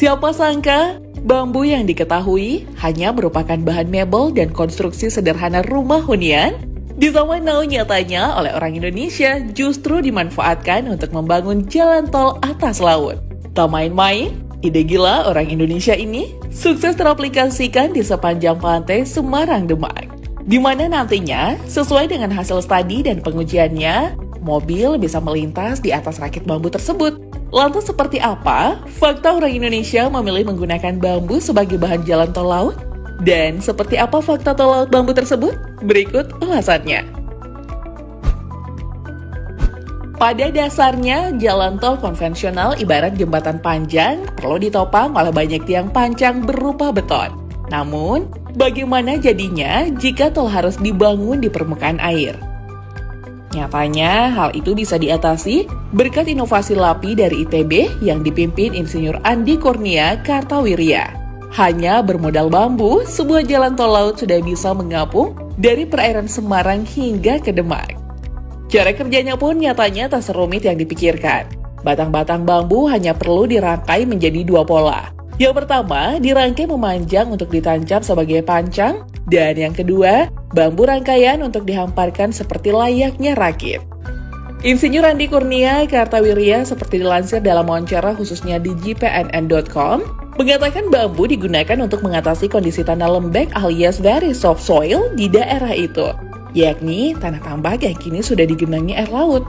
Siapa sangka, bambu yang diketahui hanya merupakan bahan mebel dan konstruksi sederhana rumah hunian, di zaman now nyatanya oleh orang Indonesia justru dimanfaatkan untuk membangun jalan tol atas laut. Tak main-main, ide gila orang Indonesia ini sukses teraplikasikan di sepanjang pantai Semarang Demak, di mana nantinya, sesuai dengan hasil studi dan pengujiannya, mobil bisa melintas di atas rakit bambu tersebut. Lantas seperti apa fakta orang Indonesia memilih menggunakan bambu sebagai bahan jalan tol laut? Dan seperti apa fakta tol laut bambu tersebut? Berikut ulasannya. Pada dasarnya, jalan tol konvensional ibarat jembatan panjang perlu ditopang oleh banyak tiang panjang berupa beton. Namun, bagaimana jadinya jika tol harus dibangun di permukaan air? Nyatanya, hal itu bisa diatasi berkat inovasi LAPI dari ITB yang dipimpin Insinyur Andi Kurnia Kartawirya. Hanya bermodal bambu, sebuah jalan tol laut sudah bisa mengapung dari perairan Semarang hingga ke Demak. Cara kerjanya pun nyatanya tak serumit yang dipikirkan. Batang-batang bambu hanya perlu dirangkai menjadi dua pola. Yang pertama, dirangkai memanjang untuk ditancap sebagai pancang, dan yang kedua, bambu rangkaian untuk dihamparkan seperti layaknya rakit. Insinyur Andi Kurnia Kartawirya seperti dilansir dalam wawancara khususnya di jpnn.com, mengatakan bambu digunakan untuk mengatasi kondisi tanah lembek alias very soft soil di daerah itu, yakni tanah tambak yang kini sudah digenangi air laut.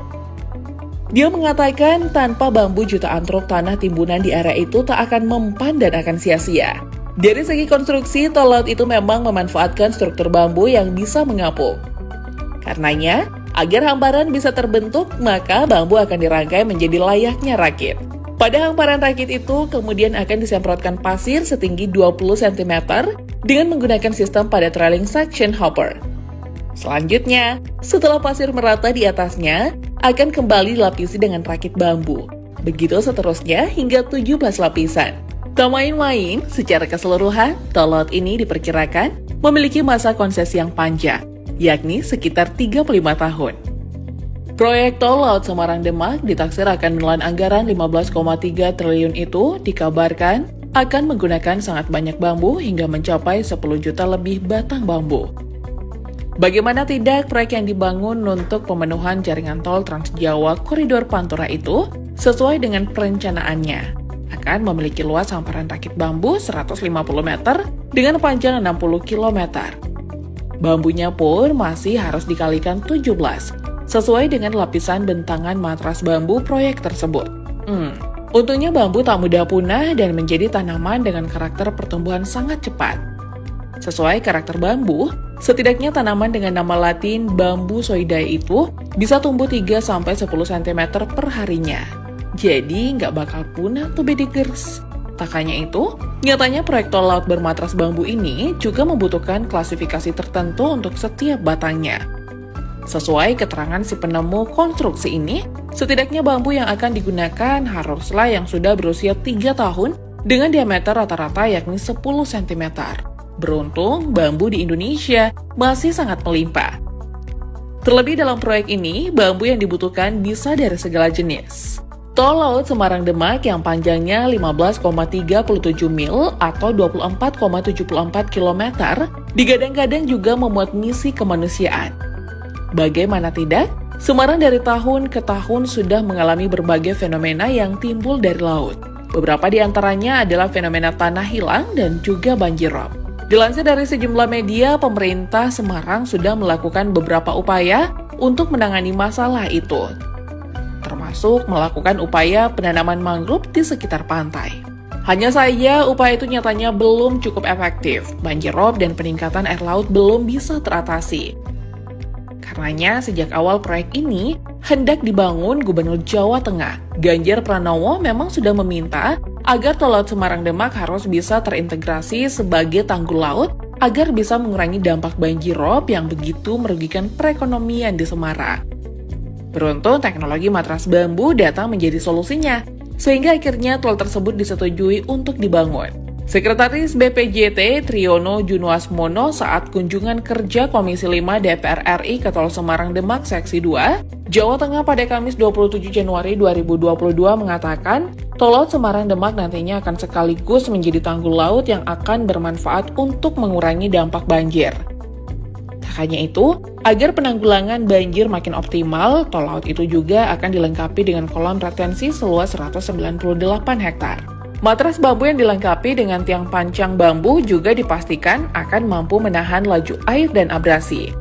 Dia mengatakan tanpa bambu jutaan truk tanah timbunan di area itu tak akan mempan dan akan sia-sia. Dari segi konstruksi, tol laut itu memang memanfaatkan struktur bambu yang bisa mengapung. Karenanya, agar hamparan bisa terbentuk, maka bambu akan dirangkai menjadi layaknya rakit. Pada hamparan rakit itu, kemudian akan disemprotkan pasir setinggi 20 cm dengan menggunakan sistem pada trailing suction hopper. Selanjutnya, setelah pasir merata di atasnya, akan kembali dilapisi dengan rakit bambu. Begitu seterusnya hingga 17 lapisan. Tak main-main, secara keseluruhan, tol laut ini diperkirakan memiliki masa konsesi yang panjang, yakni sekitar 35 tahun. Proyek tol laut Semarang Demak ditaksir akan menelan anggaran 15,3 triliun itu dikabarkan akan menggunakan sangat banyak bambu hingga mencapai 10 juta lebih batang bambu. Bagaimana tidak, proyek yang dibangun untuk pemenuhan jaringan tol Trans Jawa Koridor Pantura itu sesuai dengan perencanaannya akan memiliki luas hamparan rakit bambu 150 meter dengan panjang 60 km. Bambunya pun masih harus dikalikan 17, sesuai dengan lapisan bentangan matras bambu proyek tersebut. Untungnya bambu tak mudah punah dan menjadi tanaman dengan karakter pertumbuhan sangat cepat. Sesuai karakter bambu, setidaknya tanaman dengan nama latin Bambusoidae itu bisa tumbuh 3-10 cm per harinya. Jadi nggak bakal punah tuh bedikers. Tak hanya itu, nyatanya proyek tol laut bermatras bambu ini juga membutuhkan klasifikasi tertentu untuk setiap batangnya. Sesuai keterangan si penemu konstruksi ini, setidaknya bambu yang akan digunakan haruslah yang sudah berusia 3 tahun dengan diameter rata-rata yakni 10 cm. Beruntung, bambu di Indonesia masih sangat melimpah. Terlebih dalam proyek ini, bambu yang dibutuhkan bisa dari segala jenis. Tol laut Semarang Demak yang panjangnya 15,37 mil atau 24,74 km digadang-gadang juga memuat misi kemanusiaan. Bagaimana tidak, Semarang dari tahun ke tahun sudah mengalami berbagai fenomena yang timbul dari laut. Beberapa di antaranya adalah fenomena tanah hilang dan juga banjir rob. Dilansir dari sejumlah media, pemerintah Semarang sudah melakukan beberapa upaya untuk menangani masalah itu, termasuk melakukan upaya penanaman mangrove di sekitar pantai. Hanya saja, upaya itu nyatanya belum cukup efektif. Banjir rob dan peningkatan air laut belum bisa teratasi. Karenanya, sejak awal proyek ini hendak dibangun, Gubernur Jawa Tengah, Ganjar Pranowo memang sudah meminta agar tol laut Semarang Demak harus bisa terintegrasi sebagai tanggul laut agar bisa mengurangi dampak banjir rob yang begitu merugikan perekonomian di Semarang. Beruntung teknologi matras bambu datang menjadi solusinya, sehingga akhirnya tol tersebut disetujui untuk dibangun. Sekretaris BPJT Triyono Junuasmono saat kunjungan kerja Komisi 5 DPR RI ke Tol Semarang Demak Seksi 2, Jawa Tengah pada Kamis 27 Januari 2022 mengatakan, Tol Laut Semarang Demak nantinya akan sekaligus menjadi tanggul laut yang akan bermanfaat untuk mengurangi dampak banjir. Tak hanya itu, agar penanggulangan banjir makin optimal, tol laut itu juga akan dilengkapi dengan kolam retensi seluas 198 hektar. Matras bambu yang dilengkapi dengan tiang pancang bambu juga dipastikan akan mampu menahan laju air dan abrasi.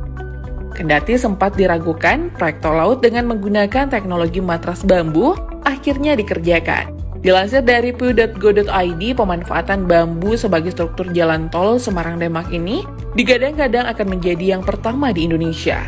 Kendati sempat diragukan, proyek tol laut dengan menggunakan teknologi matras bambu akhirnya dikerjakan. Dilansir dari pu.go.id, pemanfaatan bambu sebagai struktur jalan tol Semarang-Demak ini digadang-gadang akan menjadi yang pertama di Indonesia.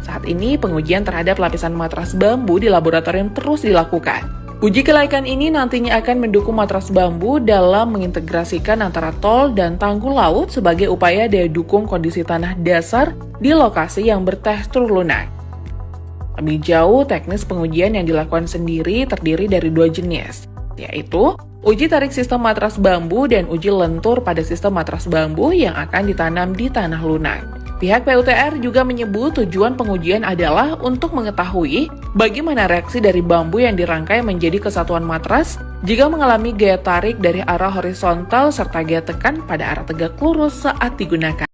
Saat ini, pengujian terhadap lapisan matras bambu di laboratorium terus dilakukan. Uji kelaikan ini nantinya akan mendukung matras bambu dalam mengintegrasikan antara tol dan tanggul laut sebagai upaya daya dukung kondisi tanah dasar di lokasi yang bertekstur lunak. Lebih jauh, teknis pengujian yang dilakukan sendiri terdiri dari 2 jenis, yaitu uji tarik sistem matras bambu dan uji lentur pada sistem matras bambu yang akan ditanam di tanah lunak. Pihak PUTR juga menyebut tujuan pengujian adalah untuk mengetahui bagaimana reaksi dari bambu yang dirangkai menjadi kesatuan matras jika mengalami gaya tarik dari arah horizontal serta gaya tekan pada arah tegak lurus saat digunakan.